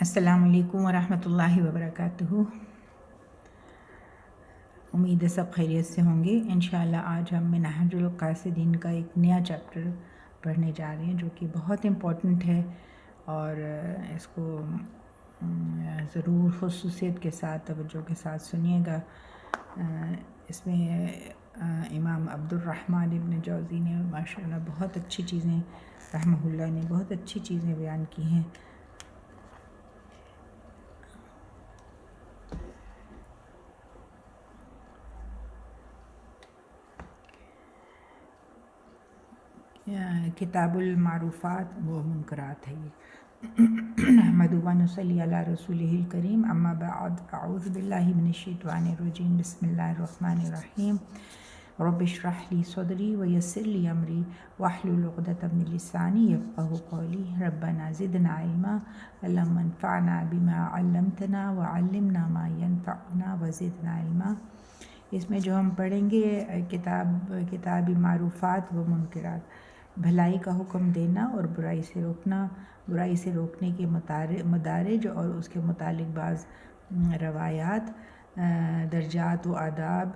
السلام علیکم ورحمۃ اللہ وبرکاتہ۔ امید ہے سب خیریت سے ہوں گے۔ انشاءاللہ آج ہم منہاج القاصدین کا ایک نیا چیپٹر پڑھنے جا رہے ہیں جو کہ بہت امپورٹنٹ ہے، اور اس کو ضرور خصوصیت کے ساتھ توجہ کے ساتھ سنیے گا۔ اس میں امام عبد الرحمن ابن جوزی نے ماشاءاللہ بہت اچھی چیزیں، رحمہ اللہ نے بہت اچھی چیزیں بیان کی ہیں۔ کتاب المعروفات و منکرات ہے یہ۔ نحمدہ و نصلی علی رسولہ الکریم، اما بعد، اعوذ باللہ من الشیطان الرجیم، بسم اللہ الرحمن الرحیم۔ رب اشرح لی صدری ویسر لی امری واحلل عقدۃ من لسانی یفقہوا قولی، ربنا زدنا علما، اللہم انفعنا بما علمتنا وعلمنا ما ینفعنا وزدنا علما۔ اس میں جو ہم پڑھیں گے کتاب معروفات و منکرات، بھلائی کا حکم دینا اور برائی سے روکنا، برائی سے روکنے کے مدارج اور اس کے متعلق بعض روایات، درجات و آداب،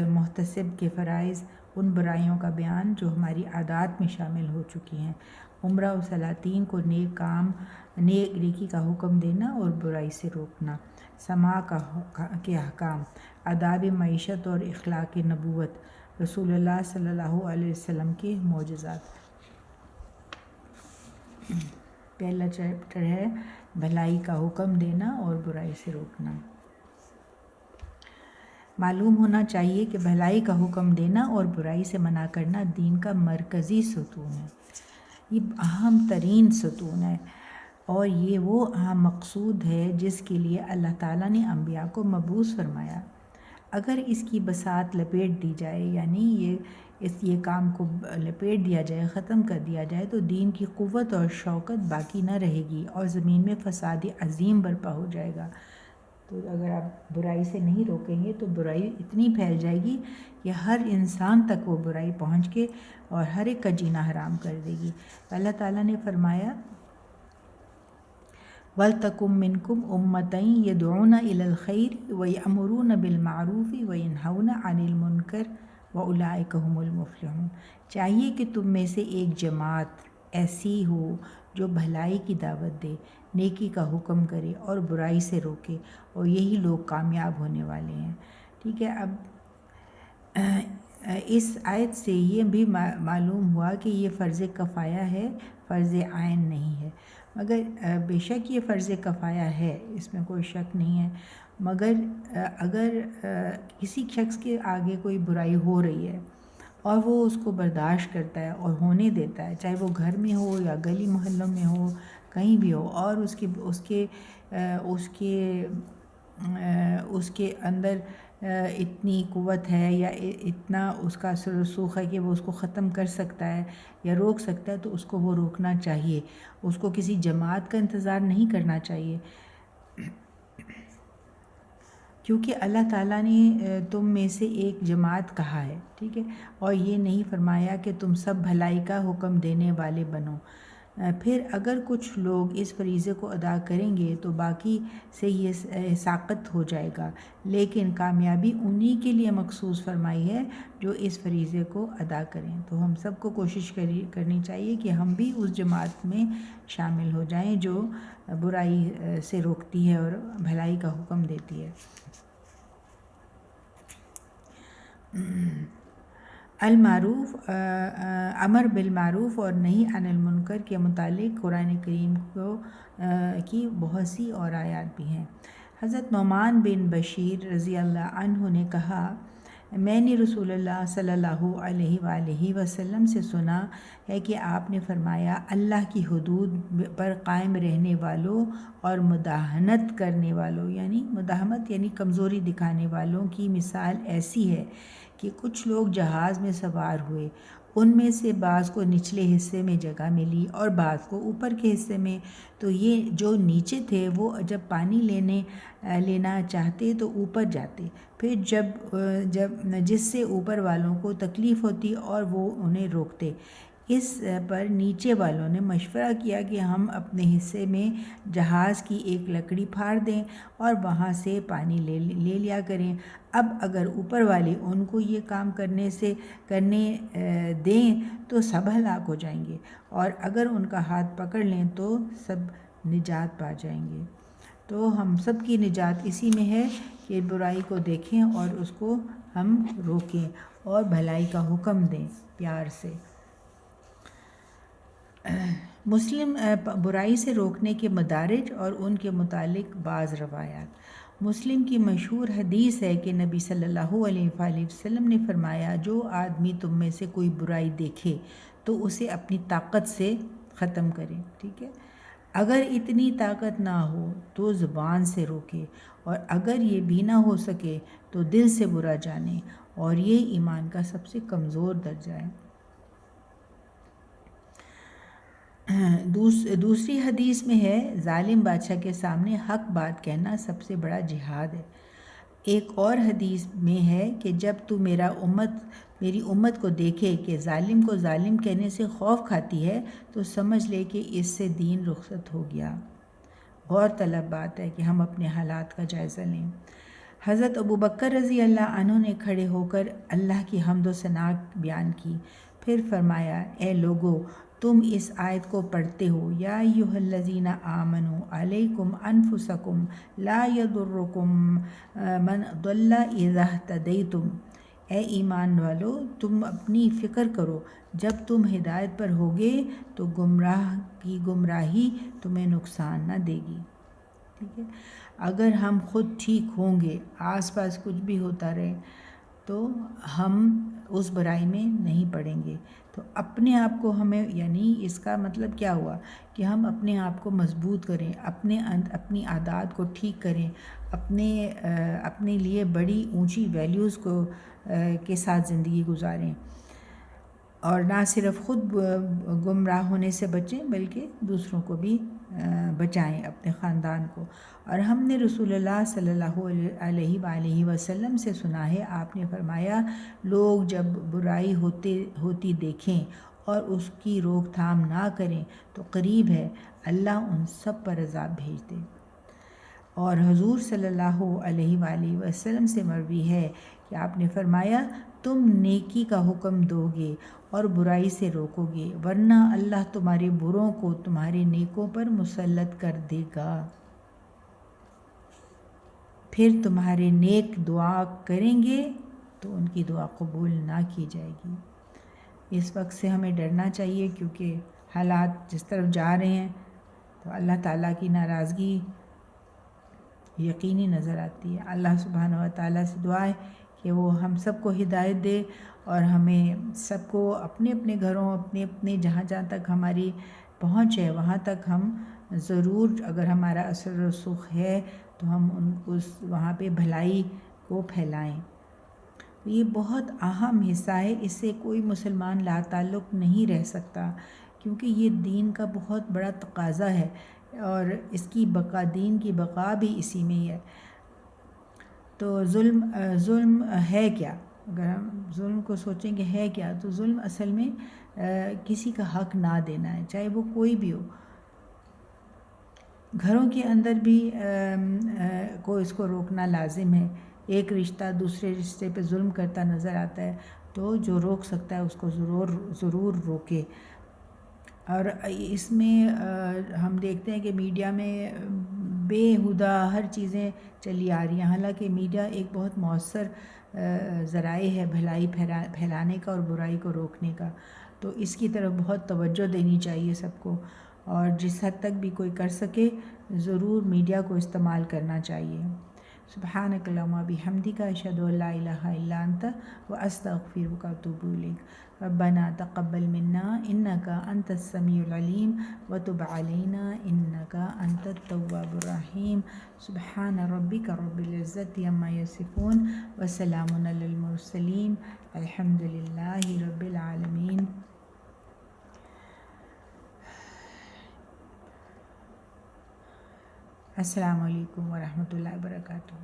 محتسب کے فرائض، ان برائیوں کا بیان جو ہماری عادات میں شامل ہو چکی ہیں، عمرہ و سلاطین کو نیکی کا حکم دینا اور برائی سے روکنا، سماع کے احکام، آداب معیشت اور اخلاق نبوت، رسول اللہ صلی اللہ علیہ وسلم کے معجزات۔ پہلا چیپٹر ہے بھلائی کا حکم دینا اور برائی سے روکنا۔ معلوم ہونا چاہیے کہ بھلائی کا حکم دینا اور برائی سے منع کرنا دین کا مرکزی ستون ہے، یہ اہم ترین ستون ہے، اور یہ وہ اہم مقصود ہے جس کے لیے اللہ تعالیٰ نے انبیاء کو مبعوث فرمایا۔ اگر اس کی بساط لپیٹ دی جائے، یعنی یہ کام کو لپیٹ دیا جائے، ختم کر دیا جائے، تو دین کی قوت اور شوکت باقی نہ رہے گی اور زمین میں فساد عظیم برپا ہو جائے گا۔ تو اگر آپ برائی سے نہیں روکیں گے تو برائی اتنی پھیل جائے گی کہ ہر انسان تک وہ برائی پہنچ کے اور ہر ایک کا جینا حرام کر دے گی۔ اللہ تعالیٰ نے فرمایا وَلْتَكُن مِّنكُمْ أُمَّةٌ يَدْعُونَ إِلَى الْخَيْرِ وَيَأْمُرُونَ بِالْمَعْرُوفِ وَيَنْهَوْنَ عَنِ الْمُنكَرِ وَأُولَٰئِكَ هُمُ الْمُفْلِحُونَ۔ چاہیے کہ تم میں سے ایک جماعت ایسی ہو جو بھلائی کی دعوت دے، نیکی کا حکم کرے اور برائی سے روکے، اور یہی لوگ کامیاب ہونے والے ہیں۔ ٹھیک ہے، اب اس آیت سے یہ بھی معلوم ہوا کہ یہ فرض کفایہ ہے، فرض عین نہیں ہے، مگر بے شک یہ فرض کفایہ ہے، اس میں کوئی شک نہیں ہے، مگر اگر کسی شخص کے آگے کوئی برائی ہو رہی ہے اور وہ اس کو برداشت کرتا ہے اور ہونے دیتا ہے، چاہے وہ گھر میں ہو یا گلی محلوں میں ہو، کہیں بھی ہو، اور اس کے اندر اتنی قوت ہے یا اتنا اس کا اثر رسوخ ہے کہ وہ اس کو ختم کر سکتا ہے یا روک سکتا ہے، تو اس کو وہ روکنا چاہیے، اس کو کسی جماعت کا انتظار نہیں کرنا چاہیے، کیونکہ اللہ تعالیٰ نے تم میں سے ایک جماعت کہا ہے، ٹھیک ہے، اور یہ نہیں فرمایا کہ تم سب بھلائی کا حکم دینے والے بنو۔ پھر اگر کچھ لوگ اس فریضے کو ادا کریں گے تو باقی سے یہ ساقط ہو جائے گا، لیکن کامیابی انہی کے لیے مخصوص فرمائی ہے جو اس فریضے کو ادا کریں۔ تو ہم سب کو کوشش کرنی چاہیے کہ ہم بھی اس جماعت میں شامل ہو جائیں جو برائی سے روکتی ہے اور بھلائی کا حکم دیتی ہے۔ المعروف، امر بالمعروف اور نہی عن المنکر کے متعلق قرآن کریم کی بہت سی اور آیات بھی ہیں۔ حضرت نعمان بن بشیر رضی اللہ عنہ نے کہا، میں نے رسول اللہ صلی اللہ علیہ وآلہ وسلم سے سنا ہے کہ آپ نے فرمایا، اللہ کی حدود پر قائم رہنے والوں اور مداہنت کرنے والوں، مداہمت یعنی کمزوری دکھانے والوں کی مثال ایسی ہے کہ کچھ لوگ جہاز میں سوار ہوئے، ان میں سے بعض کو نچلے حصے میں جگہ ملی اور بعض کو اوپر کے حصے میں، تو یہ جو نیچے تھے وہ جب پانی لینا چاہتے تو اوپر جاتے، پھر جب جس سے اوپر والوں کو تکلیف ہوتی اور وہ انہیں روکتے، اس پر نیچے والوں نے مشورہ کیا کہ ہم اپنے حصے میں جہاز کی ایک لکڑی پھاڑ دیں اور وہاں سے پانی لے لیا کریں۔ اب اگر اوپر والے ان کو یہ کام کرنے دیں تو سب ہلاک ہو جائیں گے، اور اگر ان کا ہاتھ پکڑ لیں تو سب نجات پا جائیں گے۔ تو ہم سب کی نجات اسی میں ہے کہ برائی کو دیکھیں اور اس کو ہم روکیں اور بھلائی کا حکم دیں پیار سے۔ مسلم برائی سے روکنے کے مدارج اور ان کے متعلق بعض روایات۔ مسلم کی مشہور حدیث ہے کہ نبی صلی اللہ علیہ وآلہ وسلم نے فرمایا، جو آدمی تم میں سے کوئی برائی دیکھے تو اسے اپنی طاقت سے ختم کرے، ٹھیک ہے؟ اگر اتنی طاقت نہ ہو تو زبان سے روکے، اور اگر یہ بھی نہ ہو سکے تو دل سے برا جانے، اور یہ ایمان کا سب سے کمزور درجہ ہے۔ دوسری حدیث میں ہے، ظالم بادشاہ کے سامنے حق بات کہنا سب سے بڑا جہاد ہے۔ ایک اور حدیث میں ہے کہ جب تو میری امت کو دیکھے کہ ظالم کو ظالم کہنے سے خوف کھاتی ہے تو سمجھ لے کہ اس سے دین رخصت ہو گیا۔ غور طلب بات ہے کہ ہم اپنے حالات کا جائزہ لیں۔ حضرت ابوبکر رضی اللہ عنہ نے کھڑے ہو کر اللہ کی حمد و ثنا بیان کی، پھر فرمایا، اے لوگو، تم اس آیت کو پڑھتے ہو، یا ایھا الذین آمنوا علیکم انفسکم لا یضرکم من ضل اذا اہتدیتم۔ اے ایمان والو، تم اپنی فکر کرو، جب تم ہدایت پر ہوگے تو گمراہ کی گمراہی تمہیں نقصان نہ دے گی، ٹھیک ہے؟ اگر ہم خود ٹھیک ہوں گے، آس پاس کچھ بھی ہوتا رہے، تو ہم اس برائی میں نہیں پڑیں گے۔ تو اپنے آپ کو ہمیں، یعنی اس کا مطلب کیا ہوا کہ ہم اپنے آپ کو مضبوط کریں، اپنی عادات کو ٹھیک کریں، اپنے لیے بڑی اونچی ویلیوز کے ساتھ زندگی گزاریں، اور نہ صرف خود گمراہ ہونے سے بچیں بلکہ دوسروں کو بھی بچائیں، اپنے خاندان کو۔ اور ہم نے رسول اللہ صلی اللہ علیہ وآلہ وسلم سے سنا ہے، آپ نے فرمایا، لوگ جب برائی ہوتی دیکھیں اور اس کی روک تھام نہ کریں تو قریب ہے اللہ ان سب پر عذاب بھیج دے۔ اور حضور صلی اللہ علیہ وآلہ وسلم سے مروی ہے کہ آپ نے فرمایا، تم نیکی کا حکم دو گے اور برائی سے روکو گے، ورنہ اللہ تمہارے بروں کو تمہارے نیکوں پر مسلط کر دے گا، پھر تمہارے نیک دعا کریں گے تو ان کی دعا قبول نہ کی جائے گی۔ اس وقت سے ہمیں ڈرنا چاہیے، کیونکہ حالات جس طرف جا رہے ہیں تو اللہ تعالیٰ کی ناراضگی یقینی نظر آتی ہے۔ اللہ سبحانہ و تعالیٰ سے دعا ہے کہ وہ ہم سب کو ہدایت دے، اور ہمیں سب کو اپنے اپنے گھروں، اپنے جہاں تک ہماری پہنچ ہے وہاں تک ہم ضرور، اگر ہمارا اثر رسوخ ہے تو ہم وہاں پہ بھلائی کو پھیلائیں۔ یہ بہت اہم حصہ ہے، اس سے کوئی مسلمان لا تعلق نہیں رہ سکتا، کیونکہ یہ دین کا بہت بڑا تقاضا ہے، اور اس کی بقا، دین کی بقا بھی اسی میں ہی ہے۔ تو ظلم ہے کیا؟ اگر ہم ظلم کو سوچیں کہ ہے کیا، تو ظلم اصل میں کسی کا حق نہ دینا ہے، چاہے وہ کوئی بھی ہو۔ گھروں کے اندر بھی کو اس کو روکنا لازم ہے۔ ایک رشتہ دوسرے رشتے پہ ظلم کرتا نظر آتا ہے تو جو روک سکتا ہے اس کو ضرور روکے۔ اور اس میں ہم دیکھتے ہیں کہ میڈیا میں بے ہودہ ہر چیزیں چلی آ رہی ہیں، حالانکہ میڈیا ایک بہت مؤثر ذرائع ہے بھلائی پھیلانے کا اور برائی کو روکنے کا، تو اس کی طرف بہت توجہ دینی چاہیے سب کو، اور جس حد تک بھی کوئی کر سکے ضرور میڈیا کو استعمال کرنا چاہیے۔ سبحانک اللہم و بحمدک، اشہد ان لا الہ الا انت واستغفرک واتوب الیک۔ ربنا تقبل منا انک انت السمیع العلیم وتب علینا انک انت التواب الرحیم۔ سبحان ربک رب العزت عما یصفون وسلام علی المرسلین، الحمد للہ رب العالمین۔ السلام علیکم ورحمۃ اللہ وبرکاتہ۔